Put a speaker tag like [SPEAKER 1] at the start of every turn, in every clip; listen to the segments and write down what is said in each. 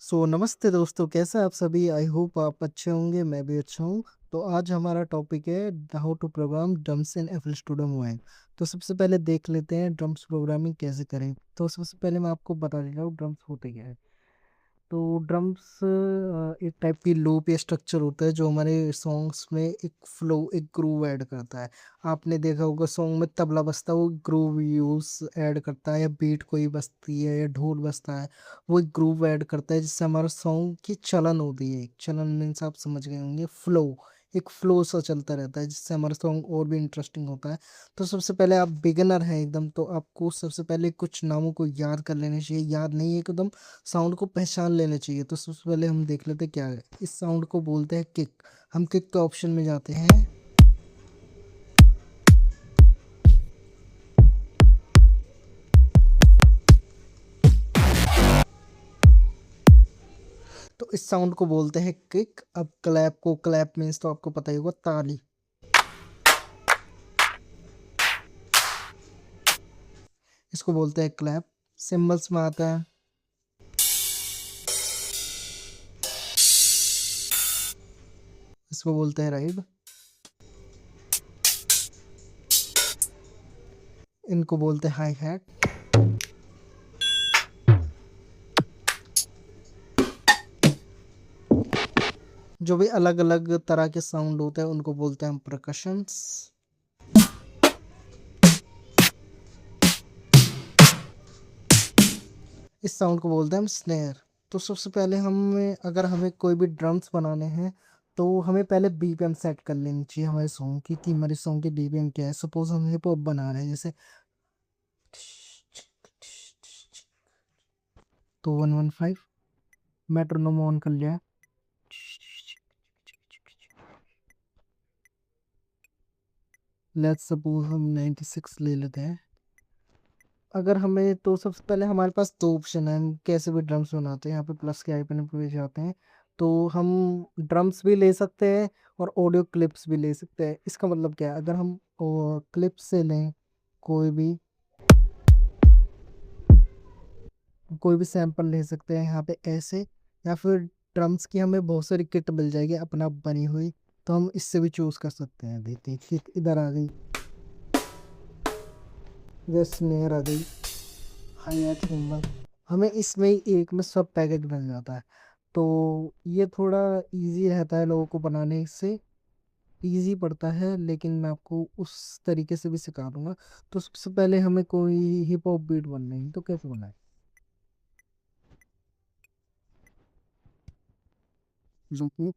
[SPEAKER 1] नमस्ते दोस्तों, कैसे हैं आप सभी। आई होप आप अच्छे होंगे, मैं भी अच्छा हूँ। तो आज हमारा टॉपिक है how to program drums in FL Studio mobile. तो सबसे पहले देख लेते हैं ड्रम्स प्रोग्रामिंग कैसे करें। तो सबसे पहले मैं आपको बता देता हूँ ड्रम्स होते क्या है। तो ड्रम्स एक टाइप की लूप या स्ट्रक्चर होता है जो हमारे सॉन्ग्स में एक फ्लो, एक ग्रूव ऐड करता है। आपने देखा होगा सॉन्ग में तबला बजता है, वो ग्रूव यूज ऐड करता है, या बीट कोई बजती है या ढोल बजता है, वो एक ग्रूव ऐड करता है जिससे हमारा सॉन्ग की चलन होती है। एक चलन मीन्स आप समझ गए होंगे, फ्लो। एक फ्लो सा चलता रहता है जिससे हमारा सॉन्ग और भी इंटरेस्टिंग होता है। तो सबसे पहले आप बिगिनर हैं एकदम, तो आपको सबसे पहले कुछ नामों को याद कर लेने चाहिए। याद नहीं है एकदम, साउंड को पहचान लेना चाहिए। तो सबसे पहले हम देख लेते हैं क्या है। इस साउंड को बोलते हैं किक। हम किक के ऑप्शन में जाते हैं। तो इस साउंड को बोलते हैं किक। अब क्लैप को, क्लैप मीन्स तो आपको पता ही होगा, ताली। इसको बोलते हैं क्लैप। सिम्बल्स में आता है, इसको बोलते हैं राइड। इनको बोलते हैं हाई हैट। जो भी अलग अलग तरह के साउंड होते हैं उनको बोलते हैं हम परकशंस। इस साउंड को बोलते हैं हम स्नेयर। तो सबसे पहले हमें, अगर हमें कोई भी ड्रम्स बनाने हैं तो हमें पहले बीपीएम सेट कर लेनी चाहिए हमारे सॉन्ग की, कि हमारे सॉन्ग की बीपीएम क्या है। सपोज हम हिप हॉप बना रहे हैं जैसे, तो 115 मेट्रोनोम ऑन कर लिया। लेट्स सपोज हम 96 ले लेते हैं। अगर हमें, तो सबसे पहले हमारे पास दो ऑप्शन है, हम कैसे भी ड्रम्स बनाते हैं। यहाँ पे प्लस के आइकन पे जाते हैं, तो हम ड्रम्स भी ले सकते हैं और ऑडियो क्लिप्स भी ले सकते हैं। इसका मतलब क्या है, अगर हम क्लिप्स से लें कोई भी सैंपल ले सकते हैं यहाँ पे ऐसे, या फिर ड्रम्स की हमें बहुत सारी किट मिल जाएगी अपना बनी हुई, तो हम इससे भी चूज कर सकते हैं। देखिए किट इधर आ गई, इधर स्नेयर आ गई, हाई हैट सिंबल। हमें इसमें ही एक में सब पैकेज मिल जाता है। तो ये थोड़ा इजी रहता है लोगों को बनाने से, इजी पड़ता है, लेकिन मैं आपको उस तरीके से भी सिखा दूंगा। तो सबसे पहले हमें कोई हिप हॉप बीट बननी है, तो कैसे बनाए। रुकिए।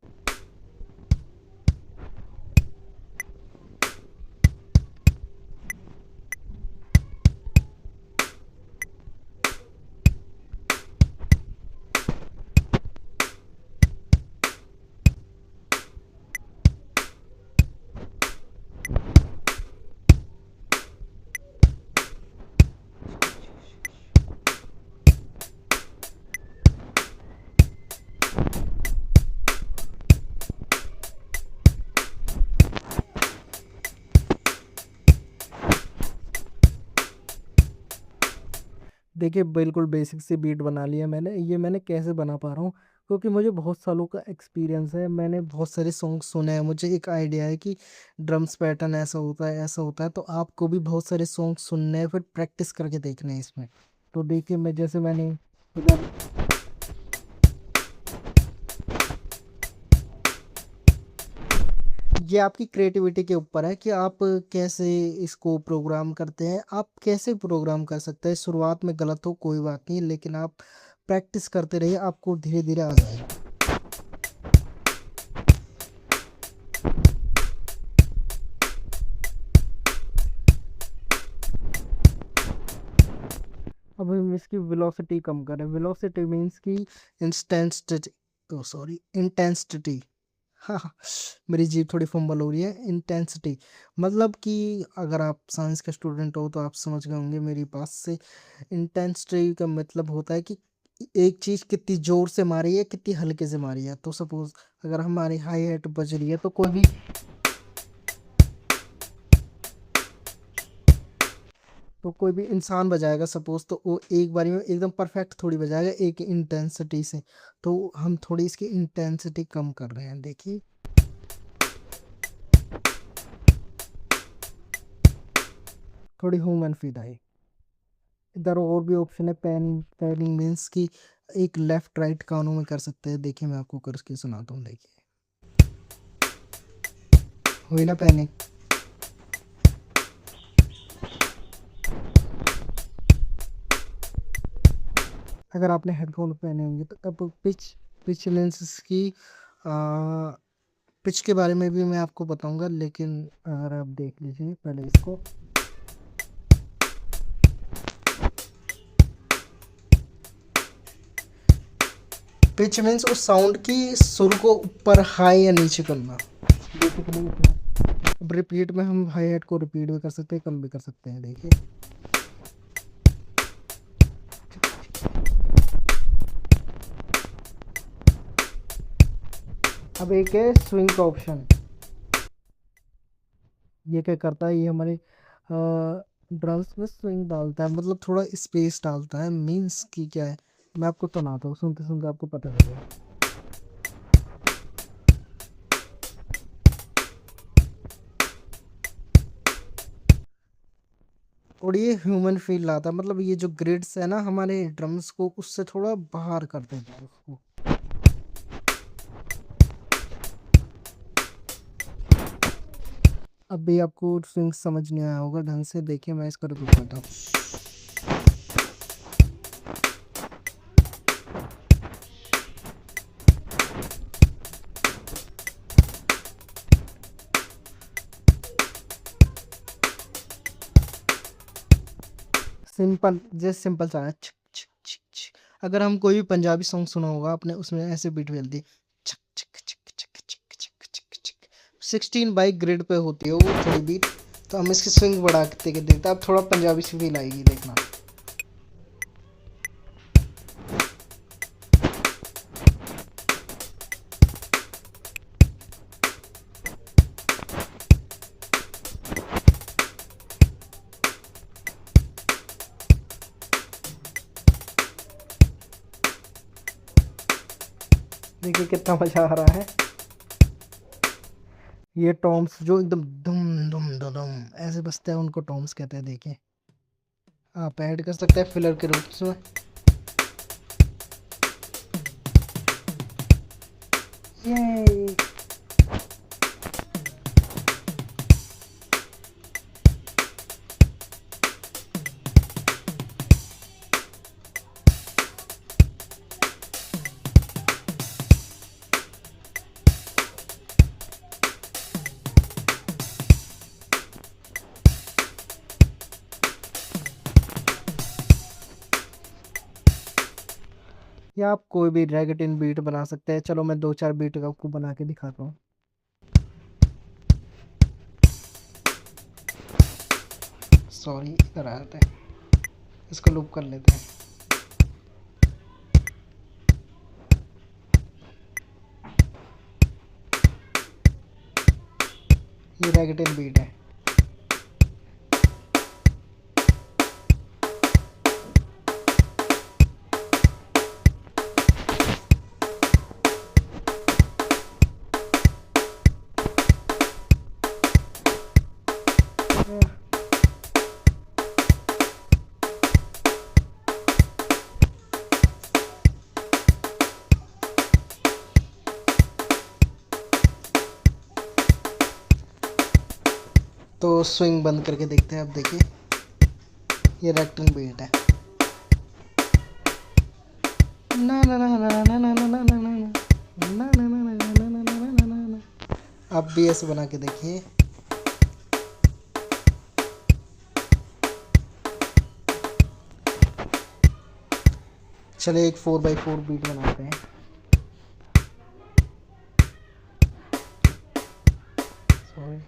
[SPEAKER 1] देखिए बिल्कुल बेसिक सी बीट बना लिया मैंने। ये मैंने कैसे बना पा रहा हूँ, क्योंकि मुझे बहुत सालों का एक्सपीरियंस है, मैंने बहुत सारे सॉन्ग सुने हैं, मुझे एक आइडिया है कि ड्रम्स पैटर्न ऐसा होता है, ऐसा होता है। तो आपको भी बहुत सारे सॉन्ग सुनने हैं, फिर प्रैक्टिस करके देखना है इसमें। तो देखिए, मैं जैसे मैंने इधर, ये आपकी क्रिएटिविटी के ऊपर है कि आप कैसे इसको प्रोग्राम करते हैं। आप कैसे प्रोग्राम कर सकते हैं, शुरुआत में गलत हो कोई बात नहीं, लेकिन आप प्रैक्टिस करते रहिए, आपको धीरे धीरे आ जाएगा। अब हम इसकी वेलोसिटी कम करें। वेलोसिटी मीन्स की इंटेंसिटी, ओ सॉरी, इंटेंसिटी। हाँ हाँ, मेरी जीभ थोड़ी फंबल हो रही है। इंटेंसिटी मतलब कि अगर आप साइंस के स्टूडेंट हो तो आप समझ गए होंगे मेरी बात से। इंटेंसिटी का मतलब होता है कि एक चीज कितनी जोर से मारी है, कितनी हल्के से मारी है। तो सपोज अगर हमारी हाई हाइट बज रही है, तो कोई भी तो कोई भी इंसान बजाएगा सपोज, तो वो एक बारी में एकदम परफेक्ट थोड़ी बजाएगा एक इंटेंसिटी से। तो हम थोड़ी इसकी इंटेंसिटी कम कर रहे हैं, देखिए। थोड़ी ह्यूमन फील आई। इधर और भी ऑप्शन है, पैनिंग मीन्स कि एक लेफ्ट राइट कानों में कर सकते हैं। देखिए मैं आपको करके सुनाता हूँ, देखिए। हुई ना पैनिंग। अगर आपने हेडफोन पहने होंगे तो अब पिच लेंस की पिच के बारे में भी मैं आपको बताऊंगा, लेकिन अगर आप देख लीजिए पहले इसको। पिच मीन्स उस साउंड की सुर को ऊपर हाई या नीचे करना, बेसिकली इतना। अब रिपीट में हम हाई हेड को रिपीट भी कर सकते हैं, कम भी कर सकते हैं, देखिए। अब एक है स्विंग का ऑप्शन। ये क्या करता है, ये हमारे ड्रम्स में स्विंग डालता है, मतलब थोड़ा स्पेस डालता है। मीन्स कि क्या है, मैं आपको सुनाता हूँ, सुनते सुनते आपको पता चलेगा। और ये ह्यूमन फील लाता है, मतलब ये जो ग्रिड्स है ना हमारे ड्रम्स को, उससे थोड़ा बाहर कर देता है उसको। अब भी आपको स्विंग समझ नहीं आया होगा ढंग से, देखिए मैं इसका रिपीट करता हूँ। सिंपल, जैसे सिंपल सा है, छिक छिक छिक छिक। अगर हम कोई भी पंजाबी सॉन्ग सुना होगा आपने, उसमें ऐसे बीट मिलती, छिक छिक छिक छिक छिक छिक छिक छिक। 16 बाई ग्रिड पे होती है वो थोड़ी बीट। तो हम इसकी स्विंग बढ़ा के देखते हैं, अब थोड़ा पंजाबी सी फील आएगी, देखना। देखिए कितना मजा आ रहा है। ये टॉम्स जो एकदम दुम दुम दुम ऐसे बजते हैं, उनको टॉम्स कहते हैं, देखिए। आप ऐड कर सकते हैं फिलर के रूप में। ये या आप कोई भी रैगेटिन बीट बना सकते हैं। चलो मैं दो चार बीट आपको बना के दिखाता हूँ। सॉरी, इधर आ जाते हैं, इसको लूप कर लेते हैं। ये रैगेटिन बीट है। तो स्विंग बंद करके देखते हैं, अब देखिए ये रैगेटिन बीट है। ना ना ना ना ना ना ना ना ना ना ना ना ना ना ना ना ना ना। आप भी ऐसे बना के देखिए। चलिए एक 4x4 बीट बनाते हैं। सॉरी।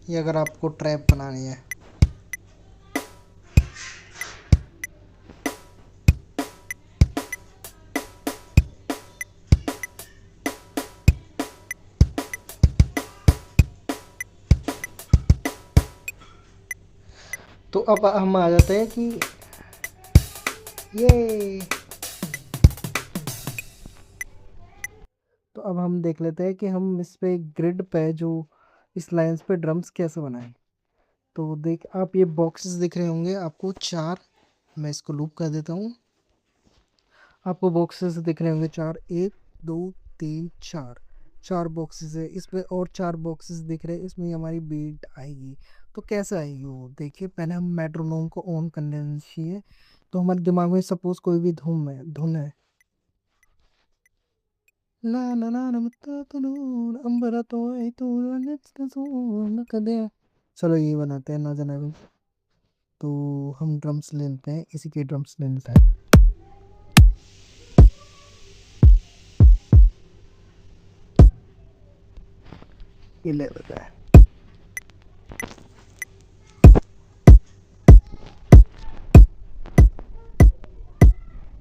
[SPEAKER 1] ये अगर आपको ट्रैप बनानी है, तो अब हम आ जाते हैं कि ये, तो अब हम देख लेते हैं कि हम इस पे ग्रिड पे जो इस लाइंस पे ड्रम्स कैसे बनाएं। तो देख आप ये बॉक्सेस दिख रहे होंगे आपको चार, मैं इसको लूप कर देता हूँ। आपको बॉक्सेस दिख रहे होंगे चार, एक दो तीन चार, चार बॉक्सेस है इसमें और चार बॉक्सेस दिख रहे हैं, इसमें हमारी बीट आएगी। तो कैसे आएगी वो देखिए, पहले हम मेट्रोनोम को ऑन कर लेना चाहिए। तो हमारे दिमाग में सपोज कोई भी धुन है, ना ना ना ना मत्ता तो नून अंबरा तो आई तो नचता सोना कदे। चलो ये बनाते हैं ना जनाब। तो हम ड्रम्स ले लेते हैं, इसी के ड्रम्स ले लेते हैं। ये ले लेते हैं।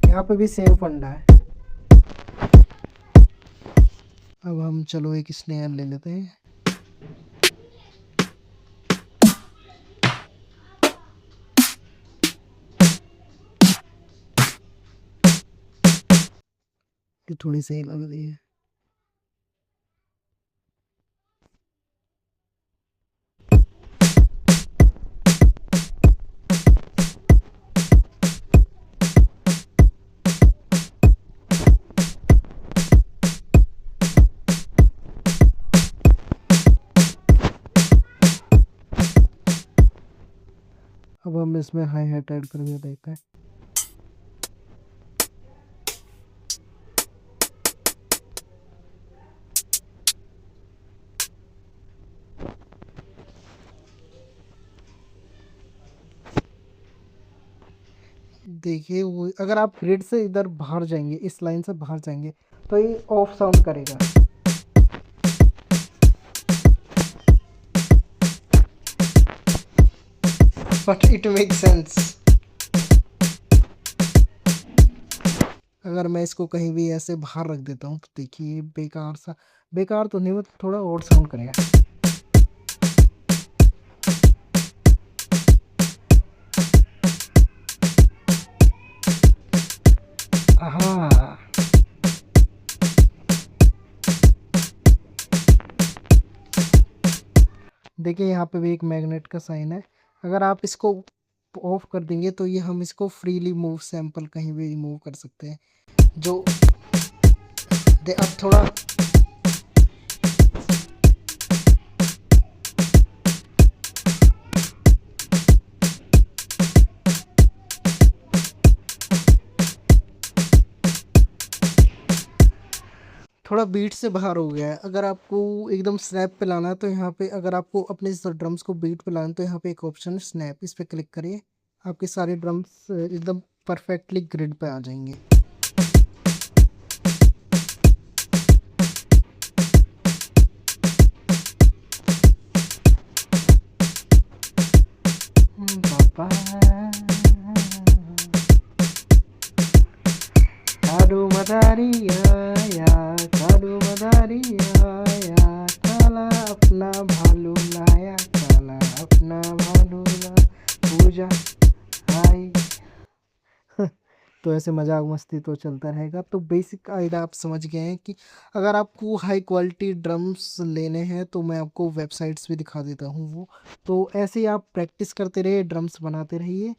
[SPEAKER 1] यहाँ पे भी सेम फंडा है। अब हम चलो एक स्नेयर ले लेते हैं। ये थोड़ी सही लग रही है। अब हम इसमें हाई हैट ऐड करके देखते हैं। देखिए वो अगर आप ग्रिड से इधर बाहर जाएंगे, इस लाइन से बाहर जाएंगे, तो ये ऑफ साउंड करेगा। But it make sense. अगर मैं इसको कहीं भी ऐसे बाहर रख देता हूँ तो देखिए बेकार सा, बेकार तो नहीं वो थोड़ा और साउंड करेगा। हाँ, देखिए यहाँ पे भी एक मैग्नेट का साइन है। अगर आप इसको ऑफ कर देंगे तो ये हम इसको फ्रीली मूव सैंपल कहीं भी मूव कर सकते हैं। जो अब थोड़ा थोड़ा बीट से बाहर हो गया है। अगर आपको एकदम स्नैप पे लाना है तो यहाँ पे, अगर आपको अपने ड्रम्स को बीट पे लाना है तो यहाँ पे एक ऑप्शन है स्नैप, इस पे क्लिक करिए। आपके सारे ड्रम्स एकदम परफेक्टली ग्रिड पे आ जाएंगे। पापा काडू मदारिया या काडू मदारिया या काला अपना भालू लाया, काला अपना भालू ला पूजा आई। तो ऐसे मजाक मस्ती तो चलता रहेगा। तो बेसिक आइडिया आप समझ गए हैं कि अगर आपको हाई क्वालिटी ड्रम्स लेने हैं तो मैं आपको वेबसाइट्स भी दिखा देता हूँ वो। तो ऐसे ही आप प्रैक्टिस करते रहिए, ड्रम्स बनाते रहिए।